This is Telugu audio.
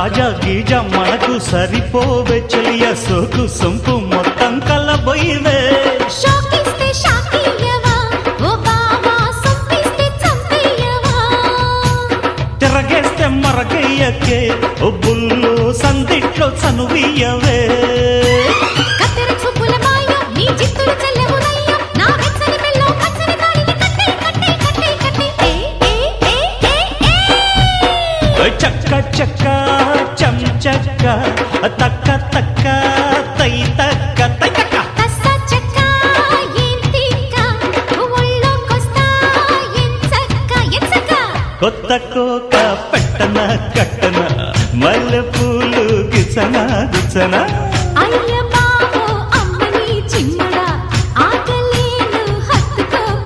కాజా గీజా మనకు సరిపోవే చెలియ సోకు సొంపు మొత్తం కలబోయివే షోకిస్తే షాకియవా ఓ బావా సొంపిస్తే చంపియవా తిరగేస్తే మరగయ్యకే ఓ బుల్లు సందిట్లో చనువియవే కత్తెర చూపుల మాయ నీ జిత్తులు చెల్లెవునయ్య నా వెచ్చని మెల్లో పచ్చని తాళిని కట్టే కట్టే కట్టే కట్టే ఏ ఏ ఏ ఏ చక్క చక్క చం చక్క తక్క తక్క తై తక్క తై తక్క కస్స చెక్క ఏంటిక్క ఒళ్ళోకొస్తా ఎంచక్క కొత్త కోక పెట్టన కట్టన మల్లె పూలు గిచన గిచన